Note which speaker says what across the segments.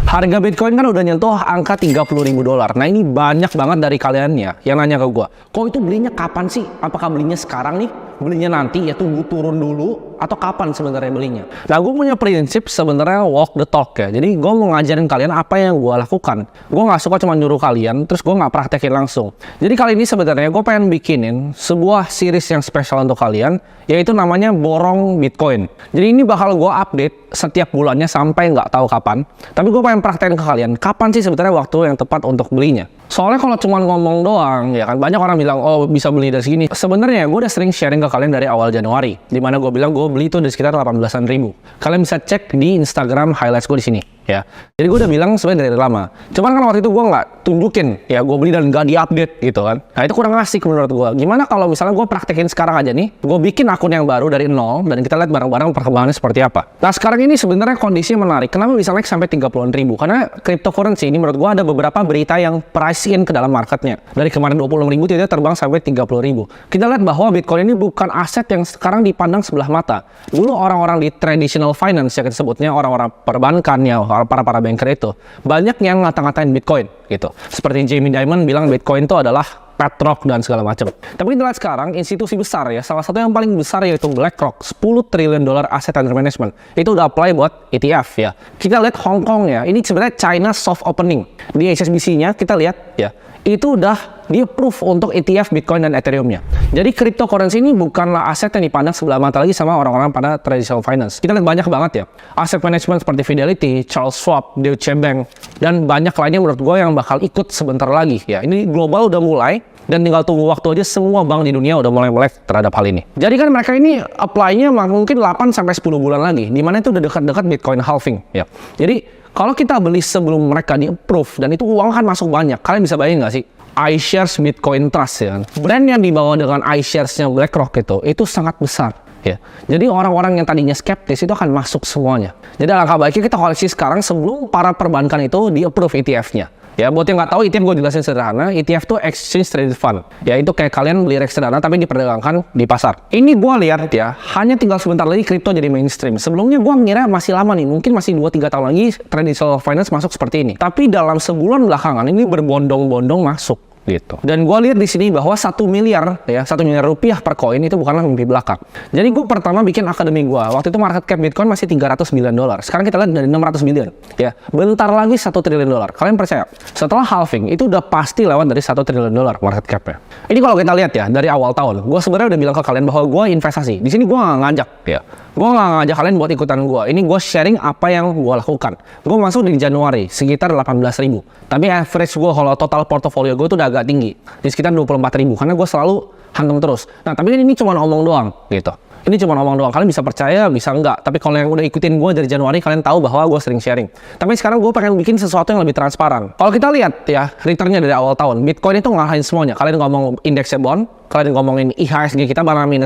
Speaker 1: Harga Bitcoin kan udah nyentuh angka $30.000. Nah ini banyak banget dari kalian ya yang nanya ke gue, kok itu belinya kapan sih? Apakah belinya sekarang nih? Belinya nanti ya tunggu turun dulu? Atau kapan sebenarnya belinya? Nah gue punya prinsip sebenarnya walk the talk ya. Jadi gue mau ngajarin kalian apa yang gue lakukan. Gue nggak suka cuma nyuruh kalian terus gue nggak praktekin langsung. Jadi kali ini sebenarnya gue pengen bikinin sebuah series yang spesial untuk kalian, yaitu namanya borong Bitcoin. Jadi ini bakal gue update setiap bulannya sampai nggak tahu kapan. Tapi gue pengen praktekin ke kalian kapan sih sebenarnya waktu yang tepat untuk belinya. Soalnya kalau cuma ngomong doang ya kan banyak orang bilang oh bisa beli dari segini. Sebenarnya gue udah sering sharing ke kalian dari awal Januari, dimana gue bilang gue beli itu di sekitar 18-an ribu. Kalian bisa cek di Instagram highlights gue di sini ya. Jadi gue udah bilang sebenarnya dari lama. Cuman kan waktu itu gue nggak tunjukin ya gue beli dan nggak diupdate gitu kan. Nah itu kurang asik menurut gue. Gimana kalau misalnya gue praktekin sekarang aja nih, gue bikin akun yang baru dari nol dan kita lihat bareng-bareng perkembangannya seperti apa. Nah sekarang ini sebenarnya kondisi menarik. Kenapa bisa naik sampai 30-an ribu? Karena cryptocurrency ini menurut gue ada beberapa berita yang price in ke dalam marketnya. Dari kemarin 26 ribu tiba-tiba terbang sampai 30 ribu. Kita lihat bahwa Bitcoin ini bukan aset yang sekarang dipandang sebelah mata. Dulu orang-orang di traditional finance ya kita sebutnya orang-orang perbankan ya, para banker itu banyak yang ngata-ngatain Bitcoin gitu. Seperti Jamie Dimon bilang Bitcoin itu adalah petrok dan segala macam. Tapi kita lihat sekarang institusi besar ya, salah satu yang paling besar yaitu BlackRock, $10 triliun asset under management. Itu udah apply buat ETF ya. Kita lihat Hong Kong ya, ini sebenarnya China soft opening. Di HSBC-nya kita lihat ya, itu udah di-approve untuk ETF Bitcoin dan Ethereum-nya. Jadi cryptocurrency ini bukanlah aset yang dipandang sebelah mata lagi sama orang-orang pada traditional finance. Kita lihat banyak banget ya, aset management seperti Fidelity, Charles Schwab, Deutsche Bank, dan banyak lainnya menurut gue yang bakal ikut sebentar lagi ya. Ini global udah mulai, dan tinggal tunggu waktu aja semua bank di dunia udah mulai melek terhadap hal ini. Jadi kan mereka ini apply-nya mungkin 8-10 bulan lagi, dimana itu udah dekat-dekat Bitcoin halving ya. Jadi kalau kita beli sebelum mereka di-approve, dan itu uang kan masuk banyak, kalian bisa bayangin nggak sih? iShares Bitcoin Trust ya kan? Brand yang dibawa dengan iShares-nya BlackRock itu sangat besar ya. Jadi orang-orang yang tadinya skeptis itu akan masuk semuanya. Jadi alangkah baiknya kita koleksi sekarang sebelum para perbankan itu di-approve ETF-nya. Ya, buat yang nggak tahu ETF gue jelasin sederhana, ETF itu Exchange Traded Fund. Ya, itu kayak kalian beli reksadana tapi diperdagangkan di pasar. Ini gue lihat ya, hanya tinggal sebentar lagi kripto jadi mainstream. Sebelumnya gue ngira masih lama nih, mungkin masih 2-3 tahun lagi traditional finance masuk seperti ini. Tapi dalam sebulan belakangan ini berbondong-bondong masuk. Gitu. Dan gue lihat di sini bahwa 1 miliar ya, 1 miliar rupiah per koin itu bukanlah mimpi belaka. Jadi gue pertama bikin akademi gue. Waktu itu market cap Bitcoin masih $300 million. Sekarang kita lihat dari 600 million. Ya, bentar lagi $1 triliun. Kalian percaya? Setelah halving itu udah pasti lewat dari $1 triliun market capnya. Ini kalau kita lihat ya dari awal tahun, gue sebenarnya udah bilang ke kalian bahwa gue investasi. Di sini gue nggak ngajak ya. Gue nggak ngajak kalian buat ikutan gue. Ini gue sharing apa yang gue lakukan. Gue masuk di Januari sekitar 18.000. Tapi average gue kalau total portofolio gue tuh udah agak tinggi. Di sekitar 24.000. Karena gue selalu hantam terus. Nah tapi ini cuma omong doang gitu. Ini cuma omong doang. Kalian bisa percaya, bisa enggak. Tapi kalau yang udah ikutin gue dari Januari, kalian tahu bahwa gue sering sharing. Tapi sekarang gue pengen bikin sesuatu yang lebih transparan. Kalau kita lihat ya, returnnya dari awal tahun, Bitcoin itu ngalahin semuanya. Kalian ngomong indeksnya bond, kalian ngomongin IHSG kita mana -3.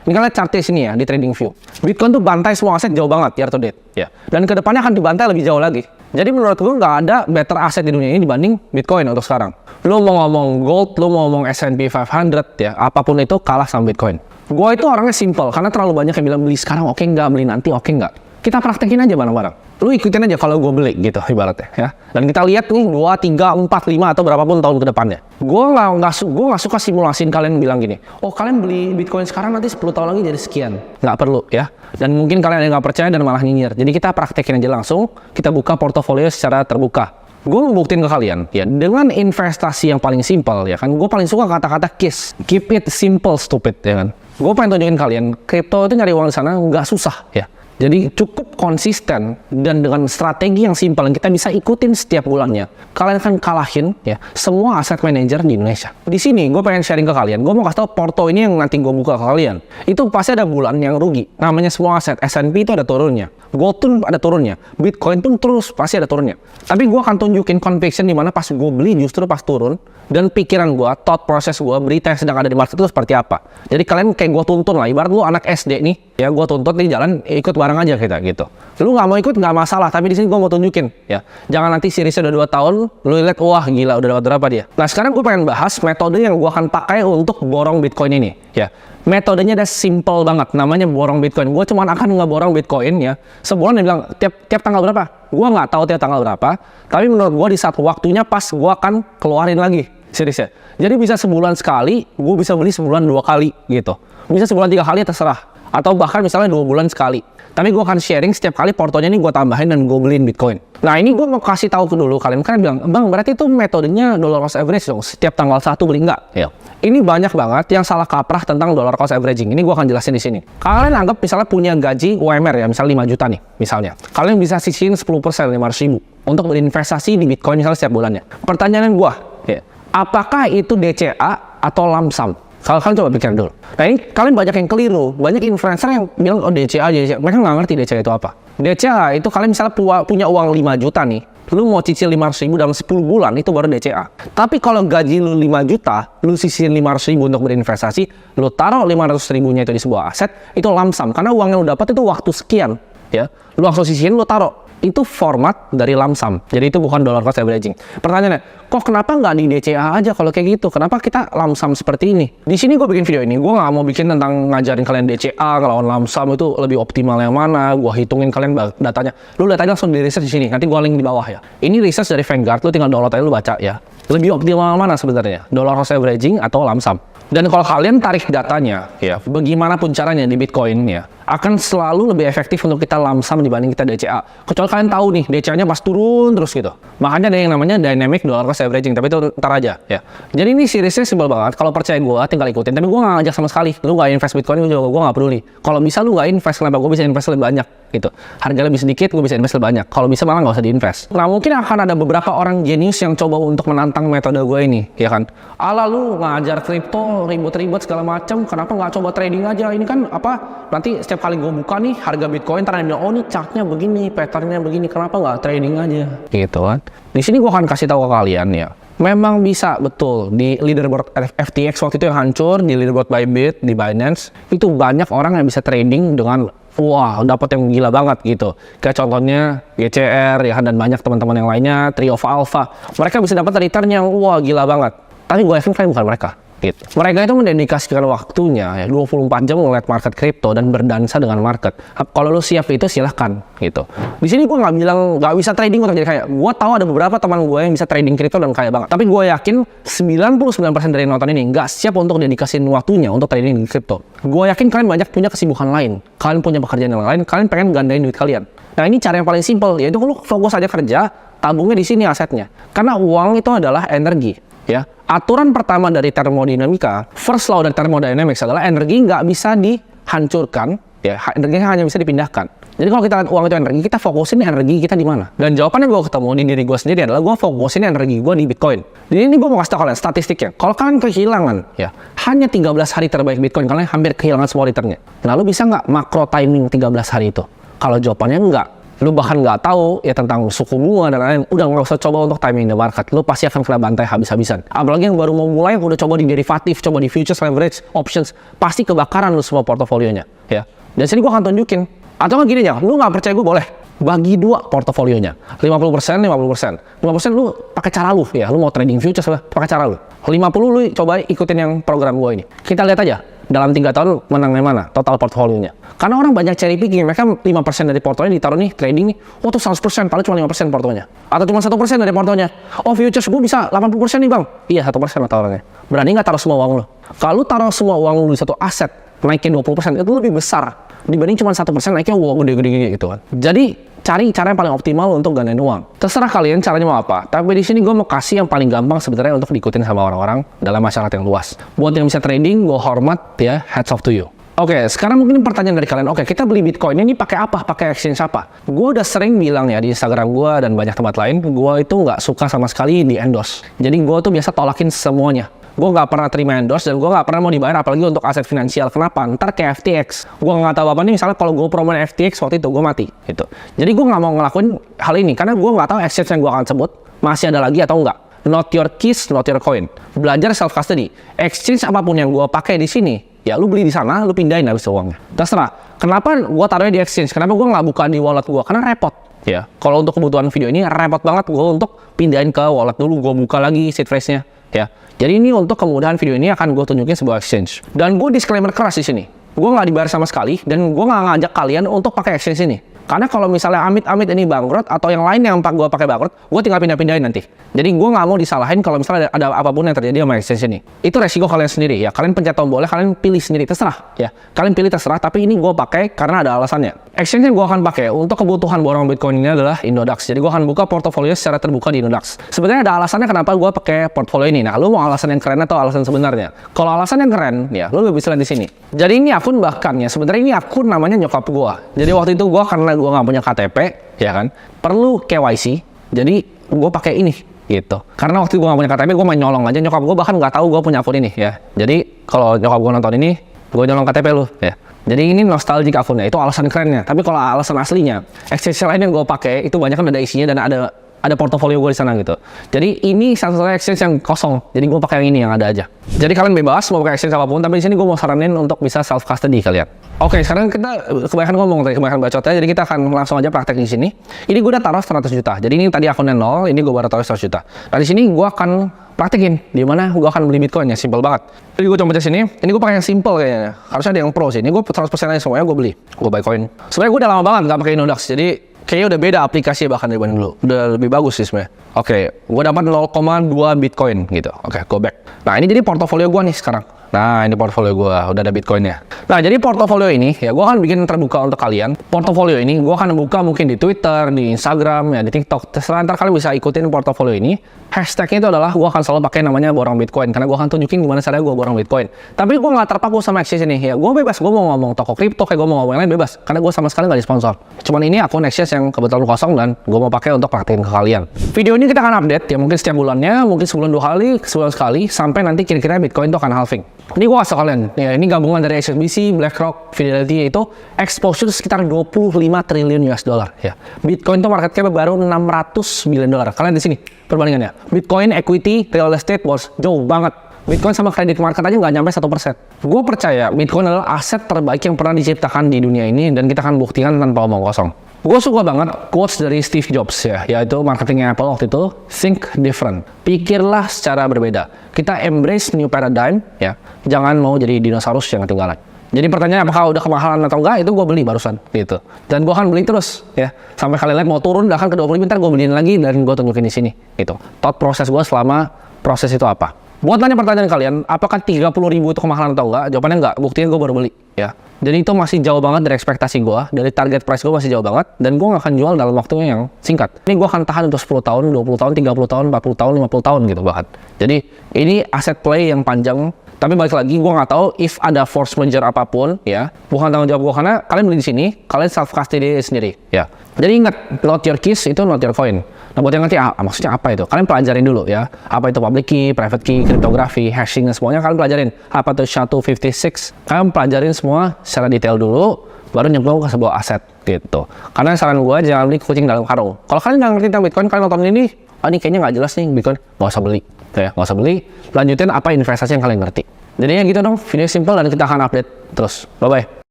Speaker 1: Ini kalian chartnya sini ya, di TradingView. Bitcoin tuh bantai semua aset jauh banget year to date. Ya. Dan kedepannya akan dibantai lebih jauh lagi. Jadi menurut gue nggak ada better aset di dunia ini dibanding Bitcoin untuk sekarang. Lo mau ngomong gold, lo mau ngomong S&P 500 ya, apapun itu kalah sama Bitcoin. Gue itu orangnya simple, karena terlalu banyak yang bilang beli sekarang oke nggak, beli nanti oke nggak. Kita praktekin aja bareng-bareng. Lu ikutin aja kalau gue beli gitu ibaratnya ya. Dan kita lihat nih 2, 3, 4, 5 atau berapapun tahun ke depannya. Gue nggak suka simulasiin kalian bilang gini, oh kalian beli Bitcoin sekarang nanti 10 tahun lagi jadi sekian. Nggak perlu ya. Dan mungkin kalian yang nggak percaya dan malah nyinyir. Jadi kita praktekin aja langsung, kita buka portofolio secara terbuka. Gue mau buktiin ke kalian ya, dengan investasi yang paling simpel ya kan. Gue paling suka kata-kata KISS, keep it simple stupid ya kan. Gue pengen tunjukin kalian, kripto itu nyari uang di sana nggak susah ya. Jadi cukup konsisten dan dengan strategi yang simpel yang kita bisa ikutin setiap bulannya, kalian akan kalahin ya semua aset manager di Indonesia. Di sini gue pengen sharing ke kalian, gue mau kasih tau porto ini yang nanti gue buka ke kalian. Itu pasti ada bulan yang rugi. Namanya semua aset, S&P itu ada turunnya, gold pun ada turunnya, Bitcoin pun terus pasti ada turunnya. Tapi gue akan tunjukin conviction di mana pas gue beli justru pas turun, dan pikiran gue, thought process gue, berita yang sedang ada di market itu seperti apa. Jadi kalian kayak gue tuntun lah, ibarat lu anak SD nih, ya gue tuntut di jalan, ikut bareng aja kita gitu. Lu nggak mau ikut nggak masalah, tapi di sini gue mau tunjukin ya. Jangan nanti seriesnya udah 2 tahun, lu lihat wah gila udah dapat berapa dia. Nah sekarang gue pengen bahas metode yang gue akan pakai untuk borong Bitcoin ini ya. Metodenya udah simple banget, namanya borong Bitcoin. Gue cuma akan ngeborong Bitcoin ya. Sebulan dia bilang tiap tanggal berapa? Gue nggak tahu tiap tanggal berapa. Tapi menurut gue di saat waktunya pas, gue akan keluarin lagi. Serius ya. Jadi bisa sebulan sekali, gue bisa beli sebulan 2 kali gitu. Bisa sebulan 3 kali terserah. Atau bahkan misalnya 2 bulan sekali. Tapi gue akan sharing setiap kali portonya ini gue tambahin dan gue beliin Bitcoin. Nah ini gue mau kasih tahu dulu kalian bilang, bang berarti itu metodenya dollar cost average dong, setiap tanggal 1 beli enggak? Ya. Ini banyak banget yang salah kaprah tentang dollar cost averaging. Ini gue akan jelasin di sini. Kalian anggap misalnya punya gaji UMR ya, misalnya 5 juta nih, misalnya. Kalian bisa sisihin 10%, 500 ribu untuk berinvestasi di Bitcoin misalnya setiap bulannya. Pertanyaan gue, ya, apakah itu DCA atau lump sum? Kalian coba pikir dulu. Nah ini kalian banyak yang keliru, banyak influencer yang bilang oh DCA. Mereka nggak ngerti DCA itu apa. DCA itu kalian misalnya punya uang 5 juta nih, lu mau cicil 500 ribu dalam 10 bulan itu baru DCA. Tapi kalau gaji lu 5 juta, lu sisihin 500 ribu untuk berinvestasi, lu taruh 500 ribunya itu di sebuah aset, itu lump sum. Karena uang yang lu dapat itu waktu sekian, ya. Lu langsung sisihin, lu taruh. Itu format dari lump sum. Jadi itu bukan dollar cost averaging. Pertanyaannya, kok kenapa nggak di DCA aja kalau kayak gitu? Kenapa kita lump sum seperti ini? Di sini gue bikin video ini, gue nggak mau bikin tentang ngajarin kalian DCA, ngelawan lump sum itu lebih optimal yang mana. Gue hitungin kalian datanya. Lu lihat aja langsung di research di sini. Nanti gue link di bawah ya. Ini research dari Vanguard. Lu tinggal download aja, lu baca ya. Lebih optimal mana sebenarnya? Dollar cost averaging atau lump sum? Dan kalau kalian tarik datanya, ya, bagaimanapun caranya di Bitcoin ya, akan selalu lebih efektif untuk kita lump sum dibanding kita DCA. Kecuali kalian tahu nih, DCA-nya pas turun terus gitu. Makanya ada yang namanya dynamic dollar cost averaging, tapi itu ntar aja ya. Jadi ini seriesnya simpel banget. Kalau percaya gue, tinggal ikutin. Tapi gue nggak ngajak sama sekali. Lu nggak invest Bitcoin, gue nggak peduli. Kalau bisa lu nggak invest, kenapa gue bisa invest lebih banyak gitu. Harga lebih sedikit, gue bisa invest lebih banyak. Kalau bisa malah nggak usah diinvest. Nah mungkin akan ada beberapa orang jenius yang coba untuk menantang metode gue ini, ya kan? Ala lu ngajar kripto ribet-ribet segala macam, kenapa nggak coba trading aja? Ini kan apa? Nanti setiap kali gue buka nih harga Bitcoin, ntar bilang oh nih chartnya begini, patternnya begini, kenapa nggak trading aja? Gitu kan? Di sini gue akan kasih tahu ke kalian ya. Memang bisa betul di leaderboard FTX waktu itu yang hancur, di leaderboard Bybit, di Binance itu banyak orang yang bisa trading dengan wah dapat yang gila banget gitu. Kayak contohnya GCR ya dan banyak teman-teman yang lainnya, Tree of Alpha. Mereka bisa dapat return yang wah gila banget. Tapi gue yakin kalian bukan mereka. Gitu. Mereka itu mendedikasikan waktunya ya 24 jam ngeliat market kripto dan berdansa dengan market. Kalau lu siap itu silahkan gitu. Di sini gue nggak bilang nggak bisa trading untuk jadi kaya. Gue tahu ada beberapa teman gue yang bisa trading kripto dan kaya banget. Tapi gue yakin 99% dari nonton ini nggak siap untuk dedikasiin waktunya untuk trading kripto. Gue yakin kalian banyak punya kesibukan lain. Kalian punya pekerjaan yang lain. Kalian pengen gandain duit kalian. Nah ini cara yang paling simpel yaitu lu fokus aja kerja, tabungnya di sini asetnya. Karena uang itu adalah energi. Ya, aturan pertama dari termodinamika, first law dari thermodynamics adalah energi nggak bisa dihancurkan, ya, energinya hanya bisa dipindahkan. Jadi kalau kita uang itu energi, kita fokusin energi kita di mana? Dan jawabannya gue ketemu di diri gue sendiri adalah gue fokusin energi gue di Bitcoin. Jadi ini gue mau kasih tau kalian statistiknya. Kalau kalian kehilangan, ya, hanya 13 hari terbaik Bitcoin, kalian hampir kehilangan semua returnnya. Lalu bisa nggak makro timing 13 hari itu? Kalau jawabannya enggak, lu bahkan nggak tahu ya tentang suku bunga dan lain-lain, udah nggak usah coba untuk timing the market, lu pasti akan kena bantai habis-habisan. Apalagi yang baru mau mulai, udah coba di derivatif, coba di futures, leverage, options, pasti kebakaran lu semua portofolionya, ya. Dan sini gua akan tunjukin, atau nggak gini aja, lu nggak percaya gue boleh bagi dua portofolionya, 50%, 50%, 50% lu pakai cara lu, ya, lu mau trading futures pakai cara lu, 50 lu coba ikutin yang program gua ini. Kita lihat aja dalam 3 tahun menangnya mana total portofolionya. Karena orang banyak cherry picking, mereka 5% dari portonya ditaruh nih trading nih, oh tuh 100%, padahal cuma 5% portonya. Atau cuma 1% dari portonya, oh futures gue bisa 80% nih bang. Iya 1% lah taruhnya. Berani nggak taruh semua uang lo? Kalau taruh semua uang lo di satu aset, naikin 20%, itu lebih besar dibanding cuma 1% naiknya uang gede-gede gitu kan. Jadi cari cara yang paling optimal untuk gandain uang. Terserah kalian caranya mau apa. Tapi di sini gue mau kasih yang paling gampang sebenarnya untuk diikutin sama orang-orang dalam masyarakat yang luas. Buat yang bisa trading, gue hormat ya, hats off to you. Oke, sekarang mungkin pertanyaan dari kalian, oke, kita beli Bitcoin ini pakai apa? Pakai exchange apa? Gue udah sering bilang ya di Instagram gue dan banyak tempat lain, gue itu nggak suka sama sekali di endorse. Jadi gue tuh biasa tolakin semuanya. Gue nggak pernah terima endorse dan gue nggak pernah mau dibayar apalagi untuk aset finansial. Kenapa? Ntar kayak FTX. Gue nggak tahu apa nih, misalnya kalau gue promoin FTX waktu itu gue mati gitu. Jadi gue nggak mau ngelakuin hal ini karena gue nggak tahu exchange yang gue akan sebut masih ada lagi atau enggak. Not your keys, not your coin. Belajar self custody. Exchange apapun yang gue pakai di sini, ya lu beli di sana, lu pindahin habis uangnya. Terserah. Kenapa gue taruhnya di exchange? Kenapa gue nggak buka di wallet gue? Karena repot. Ya, kalau untuk kebutuhan video ini repot banget gue untuk pindahin ke wallet dulu, gue buka lagi seed phrase-nya. Ya, Jadi ini untuk kemudahan video ini akan gue tunjukin sebuah exchange. Dan gue disclaimer keras di sini. Gue nggak dibayar sama sekali dan gue nggak ngajak kalian untuk pakai exchange ini. Karena kalau misalnya amit-amit ini bangkrut atau yang lain yang gue pakai bangkrut, gue tinggal pindah-pindahin nanti. Jadi gue nggak mau disalahin kalau misalnya ada apapun yang terjadi sama exchange ini. Itu resiko kalian sendiri ya. Kalian pencet tombolnya, kalian pilih sendiri, terserah ya. Kalian pilih terserah, tapi ini gue pakai karena ada alasannya. Exchange yang gue akan pakai untuk kebutuhan borong Bitcoin ini adalah Indodax. Jadi gue akan buka portofolio secara terbuka di Indodax. Sebenarnya ada alasannya kenapa gue pakai portfolio ini. Nah, lu mau alasan yang keren atau alasan sebenarnya? Kalau alasan yang keren, ya lu bisa lihat di sini. Jadi ini akun bahkan ya, sebenarnya ini akun namanya nyokap gue. Jadi waktu itu gue karena gue nggak punya KTP, ya kan, perlu KYC. Jadi gue pakai ini gitu. Karena waktu itu gue gak punya KTP, gue main nyolong aja. Nyokap gue bahkan nggak tahu gue punya akun ini ya. Jadi kalau nyokap gue nonton ini, gue nyolong KTP lu ya. Jadi ini nostalgic akunnya, itu alasan kerennya. Tapi kalau alasan aslinya, exchange lain yang gue pakai itu banyak kan ada isinya dan ada portofolio gue di sana gitu. Jadi ini satu-satunya exchange yang kosong. Jadi gue pakai yang ini yang ada aja. Jadi kalian bebas mau pakai exchange apapun, tapi di sini gue mau saranin untuk bisa self custody kalian. Oke, sekarang kita kebanyakan ngomong tadi, kebanyakan bacotnya, jadi kita akan langsung aja praktek di sini. Ini gue udah taruh 100 juta. Jadi ini tadi akunnya 0, ini gue baru taruh 100 juta. Nah di sini gue akan praktekin di mana gue akan beli Bitcoin ya, simple banget. Jadi gue coba di sini, ini gue pakai yang simple kayaknya. Harusnya ada yang pro sih. Ini gue 100% aja semuanya gue beli. Gue buy coin. Sebenarnya gue udah lama banget nggak pakai Indodax. Jadi kayaknya udah beda aplikasi bahkan daripada dulu. Udah lebih bagus sih sebenarnya. Oke, gue dapat 0,2 Bitcoin gitu. Oke, go back. Nah ini jadi portofolio gue nih sekarang. Nah ini portofolio gue, udah ada Bitcoinnya. Nah jadi portofolio ini ya gue akan bikin terbuka untuk kalian. Portofolio ini gue akan buka mungkin di Twitter, di Instagram, ya di TikTok. Terserah, ntar kalian bisa ikutin portofolio ini. Hashtagnya itu adalah gue akan selalu pakai namanya borong Bitcoin karena gue akan tunjukin gimana caranya gue borong Bitcoin. Tapi gue nggak terpaku sama exchange ini ya. Gue bebas, gue mau ngomong toko kripto kayak gue mau ngomong yang lain bebas. Karena gue sama sekali nggak disponsor. Cuman ini akun exchange yang kebetulan kosong dan gue mau pakai untuk praktekin ke kalian. Video ini kita akan update ya mungkin setiap bulannya, mungkin sebulan 2 kali, sebulan sekali, sampai nanti kira-kira Bitcoin itu akan halving. Ini gue kasih kalian, ya ini gabungan dari HSBC, BlackRock, Fidelity, yaitu exposure sekitar 25 triliun US dollar ya. Bitcoin itu market cap baru 600 billion dollar. Kalian di sini perbandingannya. Bitcoin, equity, real estate was jauh banget. Bitcoin sama credit market aja nggak nyampe 1%. Gue percaya Bitcoin adalah aset terbaik yang pernah diciptakan di dunia ini dan kita akan buktikan tanpa omong kosong. Gue suka banget quotes dari Steve Jobs ya, yaitu marketingnya Apple waktu itu, think different, pikirlah secara berbeda. Kita embrace new paradigm ya, jangan mau jadi dinosaurus yang ketinggalan. Jadi pertanyaan apakah udah kemahalan atau enggak, itu gue beli barusan gitu. Dan gue akan beli terus ya, sampai kalian lihat mau turun bahkan ke 20 bentar gue beliin lagi dan gue tunjukin di sini gitu. Thought proses gue selama proses itu apa. Buat tanya pertanyaan kalian, apakah 30.000 itu kemahalan atau enggak? Jawabannya enggak, buktinya gue baru beli ya. Jadi itu masih jauh banget dari ekspektasi gue, dari target price gue masih jauh banget, dan gue nggak akan jual dalam waktu yang singkat. Ini gue akan tahan untuk 10 tahun, 20 tahun, 30 tahun, 40 tahun, 50 tahun gitu bahkan. Jadi ini aset play yang panjang, tapi balik lagi gue nggak tahu if ada force majeure apapun ya, bukan tanggung jawab gue karena kalian beli di sini, kalian self custody sendiri ya. Jadi ingat, not your keys itu not your coin. Nah buat yang ngerti maksudnya apa itu, kalian pelajarin dulu ya. Apa itu public key, private key, kriptografi, hashing dan semuanya kalian pelajarin. Apa itu SHA-256, kalian pelajarin semua secara detail dulu, baru nyemplung ke sebuah aset gitu. Karena saran gue jangan beli kucing dalam karung. Kalau kalian nggak ngerti tentang Bitcoin, kalian nonton ini, ini kayaknya nggak jelas nih Bitcoin, nggak usah beli. Ya, nggak usah beli. Lanjutin apa investasi yang kalian ngerti. Jadi ya gitu dong, video simple dan kita akan update terus. Bye bye.